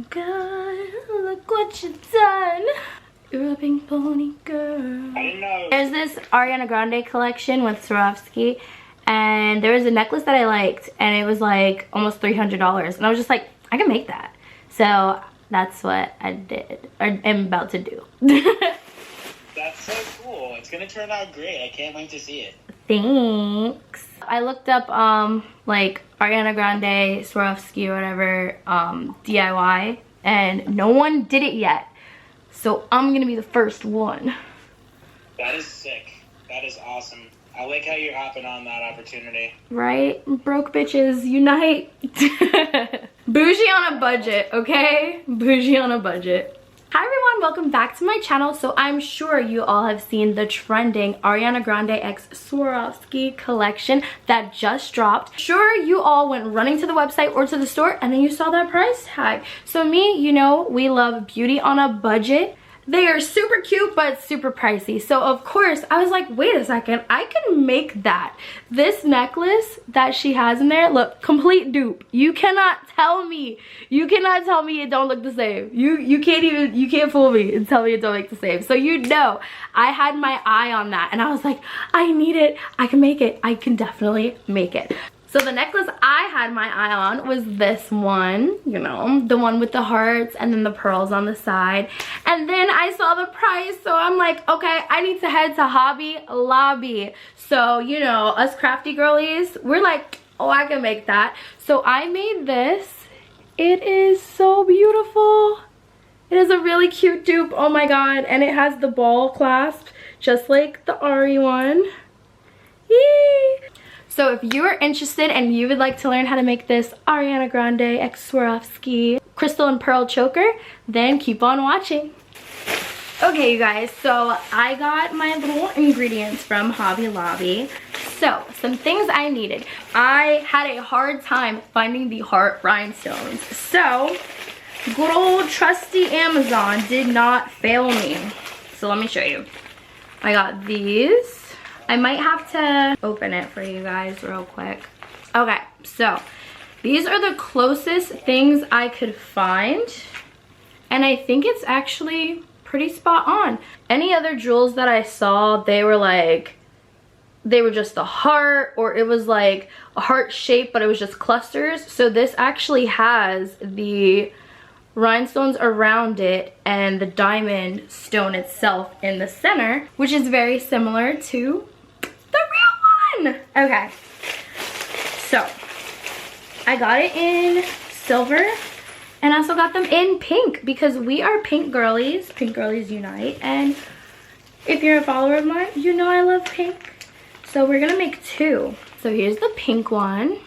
God, look what you've done. You're a pink pony girl. I didn't know. There's this Ariana Grande collection with Swarovski, and there was a necklace that I liked, and it was like almost $300, and I was just like, I can make that. So that's what I did, or am about to do. That's so cool. It's gonna turn out great. I can't wait to see it. Thanks. I looked up like Ariana Grande, Swarovski, or whatever, DIY, and no one did it yet. So I'm gonna be the first one. That is sick. That is awesome. I like how you're hopping on that opportunity. Right? Broke bitches unite. Bougie on a budget, okay? Bougie on a budget. Hi everyone, welcome back to my channel. So I'm sure you all have seen the trending Ariana Grande x Swarovski collection that just dropped. Sure, you all went running to the website or to the store and then you saw that price tag. So me, you know, we love beauty on a budget. They are super cute, but super pricey. So of course, I was like, wait a second, I can make that. This necklace that she has in there, look, complete dupe. You cannot tell me it don't look the same. You can't fool me and tell me it don't look the same. So you know, I had my eye on that and I was like, I need it, I can make it, I can definitely make it. So the necklace I had my eye on was this one, you know, the one with the hearts and then the pearls on the side. And then I saw the price, so I'm like, okay, I need to head to Hobby Lobby. So, you know, us crafty girlies, we're like, oh, I can make that. So I made this. It is so beautiful. It is a really cute dupe, oh my god. And it has the ball clasp, just like the Ari one. Yee! So if you are interested and you would like to learn how to make this Ariana Grande x Swarovski crystal and pearl choker, then keep on watching. Okay, you guys, so I got my little ingredients from Hobby Lobby. So, some things I needed. I had a hard time finding the heart rhinestones. So, good old trusty Amazon did not fail me. So let me show you. I got these. I might have to open it for you guys real quick. Okay, so these are the closest things I could find. And I think it's actually pretty spot on. Any other jewels that I saw, they were just a heart, or it was like a heart shape, but it was just clusters. So this actually has the rhinestones around it and the diamond stone itself in the center, which is very similar to the real one. Okay, so I got it in silver and I also got them in pink because we are pink girlies unite. And if you're a follower of mine, you know I love pink. So we're gonna make two. So here's the pink one.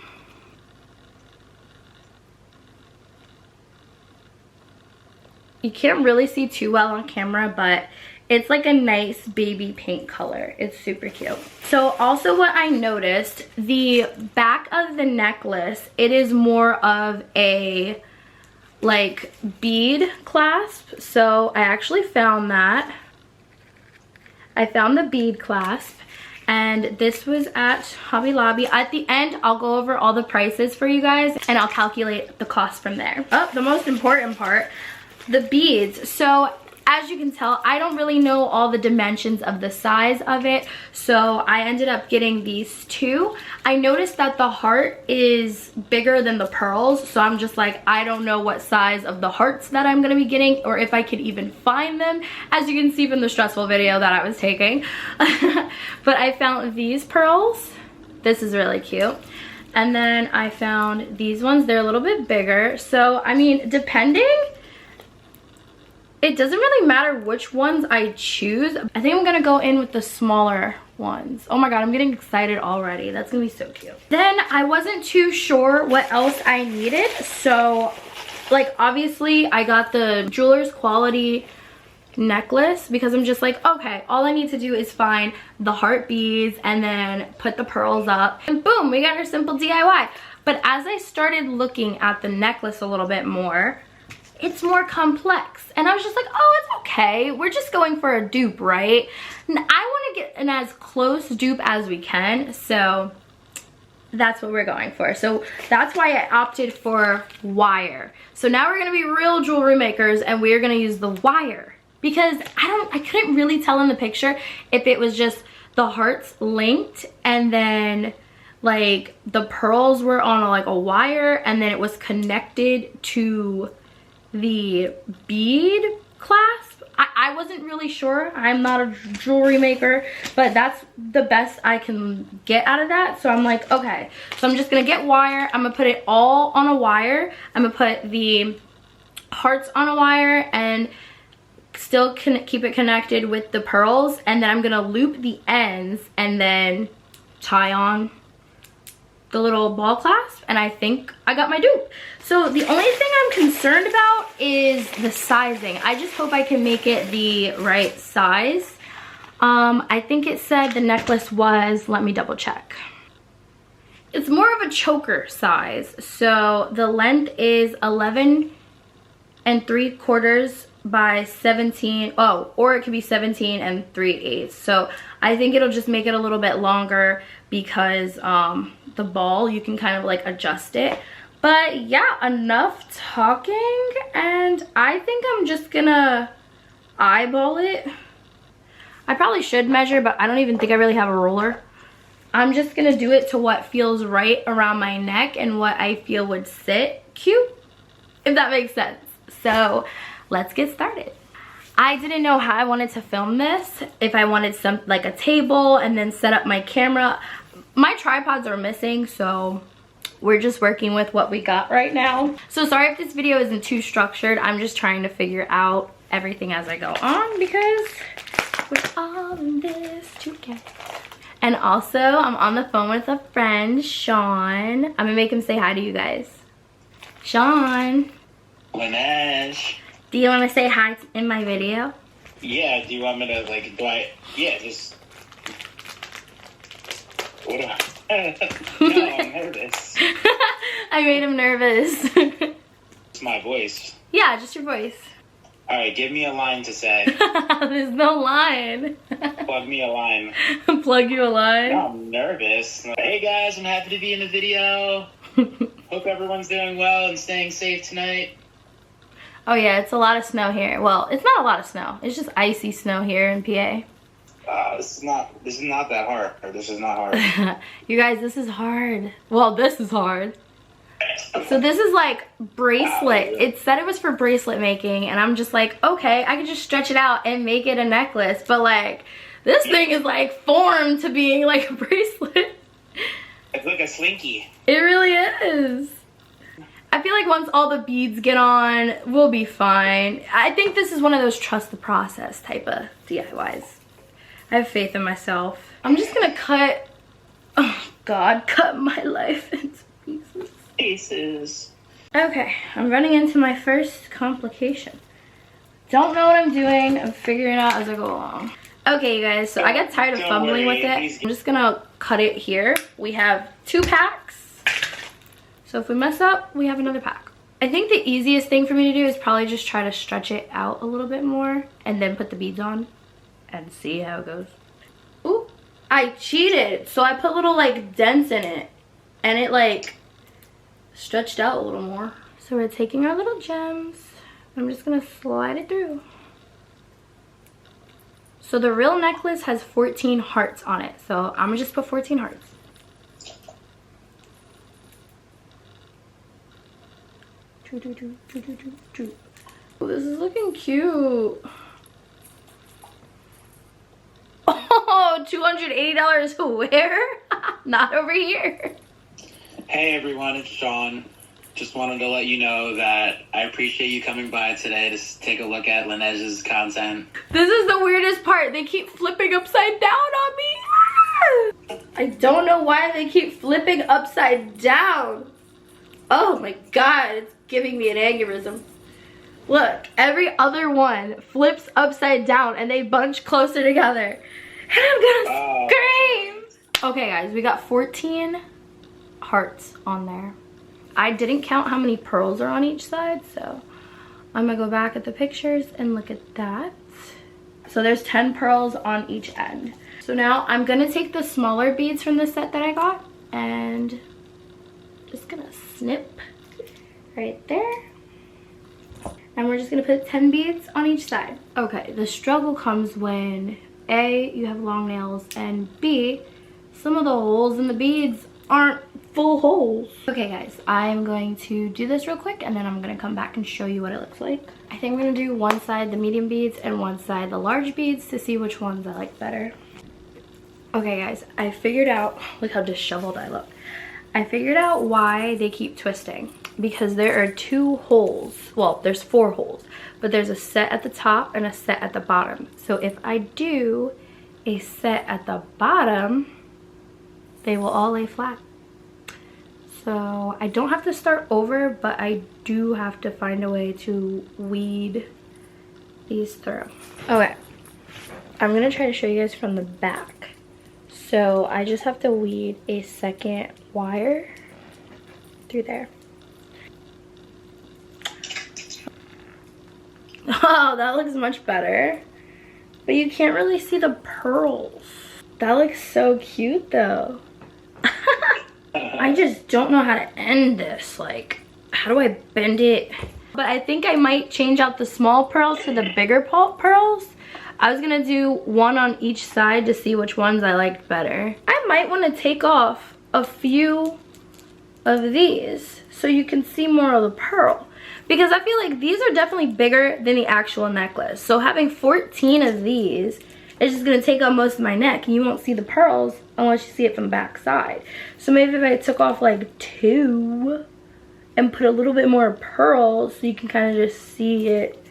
You can't really see too well on camera, but it's like a nice baby pink color. It's super cute. So also what I noticed, the back of the necklace, it is more of a like bead clasp. So I actually found that. I found the bead clasp. And this was at Hobby Lobby. At the end, I'll go over all the prices for you guys and I'll calculate the cost from there. Oh, the most important part, the beads. So as you can tell, I don't really know all the dimensions of the size of it, so I ended up getting these two. I noticed that the heart is bigger than the pearls, so I'm just like, I don't know what size of the hearts that I'm gonna be getting, or if I could even find them, as you can see from the stressful video that I was taking. But I found these pearls. This is really cute. And then I found these ones. They're a little bit bigger, so I mean, depending, it doesn't really matter which ones I choose. I think I'm gonna go in with the smaller ones. Oh my god, I'm getting excited already. That's gonna be so cute. Then I wasn't too sure what else I needed. So, like, obviously I got the jeweler's quality necklace because I'm just like, okay, all I need to do is find the heart beads and then put the pearls up. And boom, we got our simple DIY. But as I started looking at the necklace a little bit more, it's more complex. And I was just like, oh, it's okay. We're just going for a dupe, right? And I want to get an as close dupe as we can. So that's what we're going for. So that's why I opted for wire. So now we're gonna be real jewelry makers and we're gonna use the wire, because I couldn't really tell in the picture if it was just the hearts linked and then like the pearls were on like a wire and then it was connected to the bead clasp. I wasn't really sure. I'm not a jewelry maker, but that's the best I can get out of that. So I'm like, okay, so I'm just gonna get wire. I'm gonna put it all on a wire. I'm gonna put the hearts on a wire and still keep it connected with the pearls, and then I'm gonna loop the ends and then tie on the little ball clasp, and I think I got my dupe. So the only thing I'm concerned about is the sizing. I just hope I can make it the right size. I think it said the necklace was, let me double check. It's more of a choker size. So the length is 11 3/4 by 17, or it could be 17 3/8. So I think it'll just make it a little bit longer because the ball, you can kind of like adjust it. But yeah, enough talking, and I think I'm just gonna eyeball it. I probably should measure, but I don't even think I really have a ruler. I'm just gonna do it to what feels right around my neck and what I feel would sit cute, if that makes sense. So let's get started. I didn't know how I wanted to film this, if I wanted some like a table and then set up my camera. My tripods are missing, so we're just working with what we got right now. So sorry if this video isn't too structured. I'm just trying to figure out everything as I go on because we're all in this together. And also, I'm on the phone with a friend, Sean. I'm gonna make him say hi to you guys. Sean. Laneige. Do you want to say hi in my video? Yeah, do you want me to, like, just... What do I... No, I'm nervous. I made him nervous. It's my voice. Yeah, just your voice. Alright, give me a line to say. There's no line. Plug me a line. Plug you a line? No, I'm nervous. Hey guys, I'm happy to be in the video. Hope everyone's doing well and staying safe tonight. Oh yeah, it's a lot of snow here. Well, it's not a lot of snow. It's just icy snow here in PA. This is not that hard. This is not hard. You guys, this is hard. Well, this is hard. So this is like bracelet. It said it was for bracelet making, and I'm just like, okay, I could just stretch it out and make it a necklace. But like, this thing is like formed to being like a bracelet. It's like a slinky. It really is. I feel like once all the beads get on, we'll be fine. I think this is one of those trust the process type of DIYs. I have faith in myself. I'm just gonna cut, oh God, cut my life into pieces. Okay, I'm running into my first complication. Don't know what I'm doing. I'm figuring it out as I go along. Okay, you guys, so I got tired of fumbling with it. I'm just gonna cut it here. We have 2 packs. So if we mess up, we have another pack. I think the easiest thing for me to do is probably just try to stretch it out a little bit more and then put the beads on and see how it goes. Ooh, I cheated. So I put little like dents in it and it like stretched out a little more. So we're taking our little gems. I'm just gonna slide it through. So the real necklace has 14 hearts on it. So I'm gonna just put 14 hearts. Oh, this is looking cute. Oh, $280 where? Not over here. Hey everyone, it's Sean. Just wanted to let you know that I appreciate you coming by today to take a look at Laneige's content. This is the weirdest part. They keep flipping upside down on me. I don't know why they keep flipping upside down. Oh my God, it's giving me an aneurysm. Look, every other one flips upside down and they bunch closer together. And I'm gonna scream. Okay guys, we got 14 hearts on there. I didn't count how many pearls are on each side, so I'm gonna go back at the pictures and look at that. So there's 10 pearls on each end. So now I'm gonna take the smaller beads from the set that I got and just gonna snip right there. And we're just gonna put 10 beads on each side. Okay, the struggle comes when A, you have long nails, and B, some of the holes in the beads aren't full holes. Okay guys, I'm going to do this real quick and then I'm gonna come back and show you what it looks like. I think I'm gonna do one side the medium beads and one side the large beads to see which ones I like better. Okay guys, I figured out, look how disheveled I look. I figured out why they keep twisting. Because there are 2 holes, well there's 4 holes, but there's a set at the top and a set at the bottom. So if I do a set at the bottom, they will all lay flat. So I don't have to start over, but I do have to find a way to weed these through. Okay, I'm gonna try to show you guys from the back. So I just have to weed a second wire through there. Oh, that looks much better. But you can't really see the pearls. That looks so cute though. I just don't know how to end this. Like, how do I bend it? But I think I might change out the small pearls to the bigger pearls. I was gonna do one on each side to see which ones I liked better. I might want to take off a few of these so you can see more of the pearl. Because I feel like these are definitely bigger than the actual necklace. So having 14 of these is just gonna take up most of my neck and you won't see the pearls unless you see it from the back side. So maybe if I took off like 2 and put a little bit more pearls so you can kind of just see it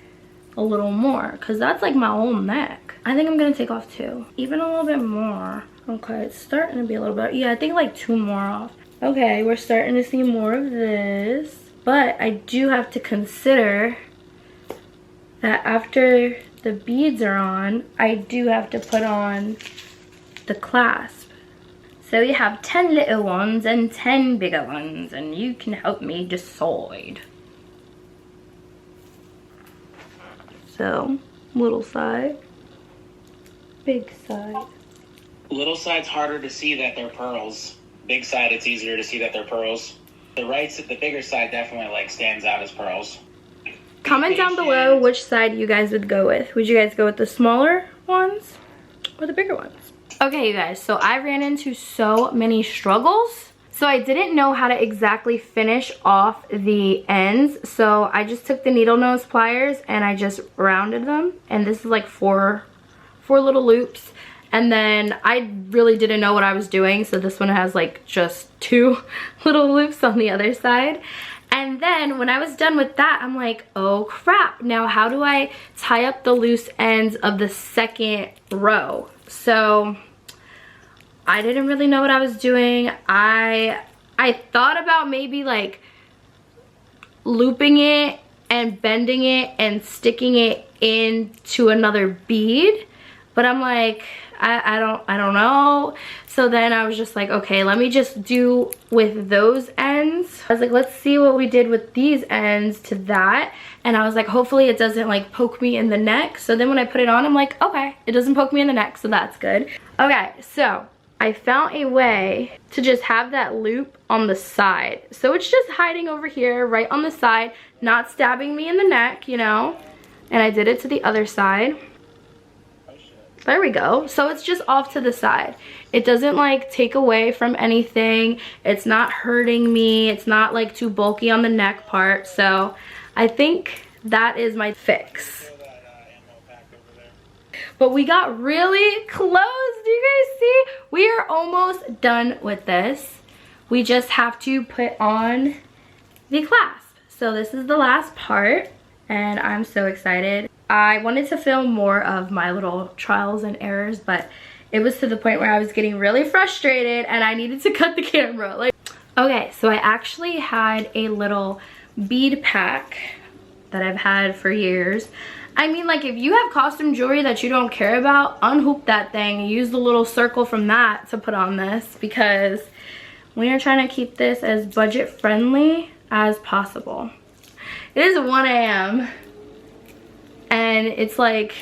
a little more. Cause that's like my whole neck. I think I'm gonna take off 2. Even a little bit more. Okay, it's starting to be a little bit, yeah, I think like 2 more off. Okay, we're starting to see more of this. But I do have to consider that after the beads are on, I do have to put on the clasp. So you have 10 little ones and 10 bigger ones, and you can help me decide. So, little side, big side. Little side's harder to see that they're pearls. Big side, it's easier to see that they're pearls. The bigger side definitely like stands out as pearls. Comment down below which side you guys would go with. Would you guys go with the smaller ones or the bigger ones? Okay, you guys, so I ran into so many struggles. So I didn't know how to exactly finish off the ends. So I just took the needle nose pliers and I just rounded them. And this is like four little loops. And then I really didn't know what I was doing, so this one has like just 2 little loops on the other side. And then when I was done with that, I'm like, oh crap, now how do I tie up the loose ends of the second row? So I didn't really know what I was doing. I thought about maybe like looping it and bending it and sticking it into another bead, but I'm like, I don't know. So then I was just like, okay, let me just do with those ends. I was like, let's see what we did with these ends to that. And I was like, hopefully it doesn't like poke me in the neck. So then when I put it on, I'm like, okay, it doesn't poke me in the neck, so that's good. Okay, so I found a way to just have that loop on the side. So it's just hiding over here, right on the side, not stabbing me in the neck, you know? And I did it to the other side. There we go. So it's just off to the side. It doesn't like take away from anything. It's not hurting me. It's not like too bulky on the neck part. So I think that is my fix. But we got really close. Do you guys see? We are almost done with this. We just have to put on the clasp. So this is the last part and I'm so excited. I wanted to film more of my little trials and errors, but it was to the point where I was getting really frustrated and I needed to cut the camera. Like, okay, so I actually had a little bead pack that I've had for years. I mean, like, if you have costume jewelry that you don't care about, unhoop that thing and use the little circle from that to put on this, because we are trying to keep this as budget friendly as possible. It is 1 a.m. and it's like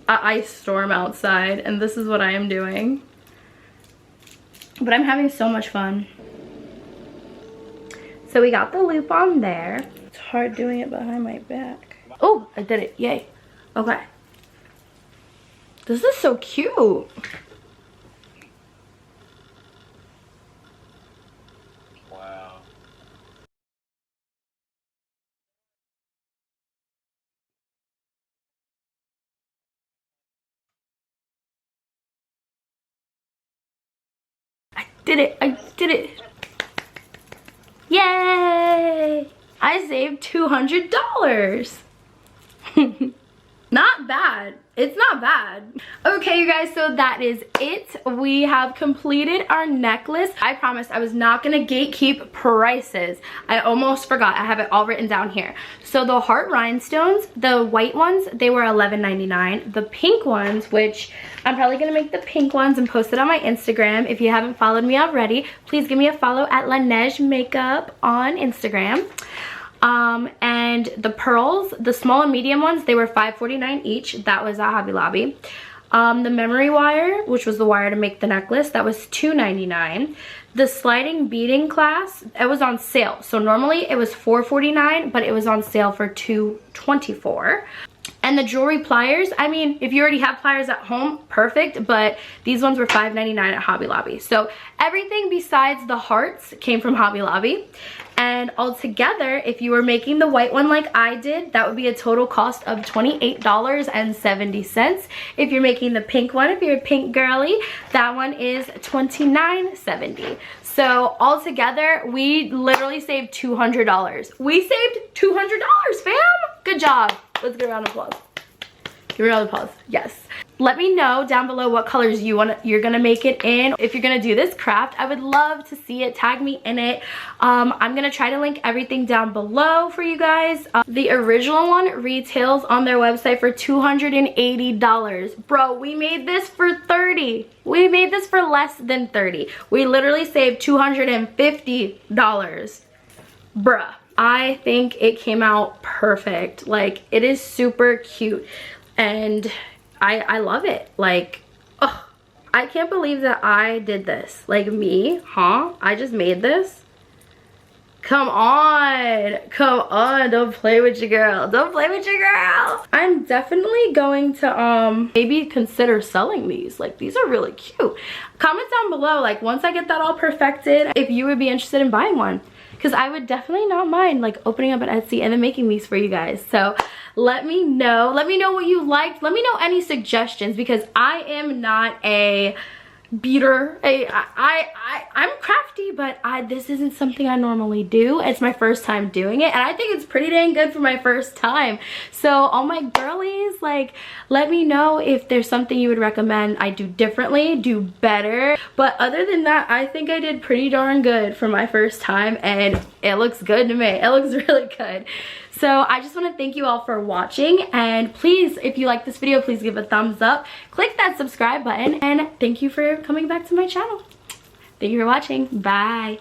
an ice storm outside, and this is what I am doing. but I'm having so much fun. So we got the loop on there. It's hard doing it behind my back. Oh, I did it, yay. Okay. This is so cute. Wow. I did it, I did it. Yay! I saved $200. Not bad. It's not bad. Okay, you guys, so that is it. We have completed our necklace. I promised I was not gonna gatekeep prices. I almost forgot. I have it all written down here. So the heart rhinestones, the white ones, they were $11.99. The pink ones, which I'm probably gonna make the pink ones and post it on my Instagram. If you haven't followed me already, please give me a follow at Laneige Makeup on Instagram. And the pearls, the small and medium ones, they were $5.49 each. That was at Hobby Lobby. The memory wire, which was the wire to make the necklace, that was $2.99. The sliding beading clasp, it was on sale. So normally it was $4.49, but it was on sale for $2.24. And the jewelry pliers, I mean, if you already have pliers at home, perfect, but these ones were $5.99 at Hobby Lobby. So everything besides the hearts came from Hobby Lobby. And altogether, if you were making the white one like I did, that would be a total cost of $28.70. If you're making the pink one, if you're a pink girly, that one is $29.70. So altogether, we literally saved $200. We saved $200, fam! Good job. Let's give a round of applause. Give a round of applause. Yes. Let me know down below what colors you're gonna make it in. If you're gonna do this craft, I would love to see it. Tag me in it. I'm gonna try to link everything down below for you guys. The original one retails on their website for $280. Bro, we made this for $30. We made this for less than $30. We literally saved $250. Bruh. I think it came out perfect. Like, it is super cute and I love it. Like, oh, I can't believe that I did this. Like, me, huh? I just made this. Come on, don't play with your girl. Don't play with your girl. I'm definitely going to maybe consider selling these. Like, these are really cute. Comment down below, like, once I get that all perfected, if you would be interested in buying one. Because I would definitely not mind like opening up an Etsy and then making these for you guys. So let me know what you liked. Let me know any suggestions, because I am not a beater. I'm crafty, but this isn't something I normally do. It's my first time doing it, and I think it's pretty dang good for my first time. So all my girlies, like, let me know if there's something you would recommend I do differently, do better. But other than that, I think I did pretty darn good for my first time, and it looks good to me. It looks really good. So I just want to thank you all for watching, and please, if you like this video, please give a thumbs up, click that subscribe button, and thank you for coming back to my channel. Thank you for watching. Bye.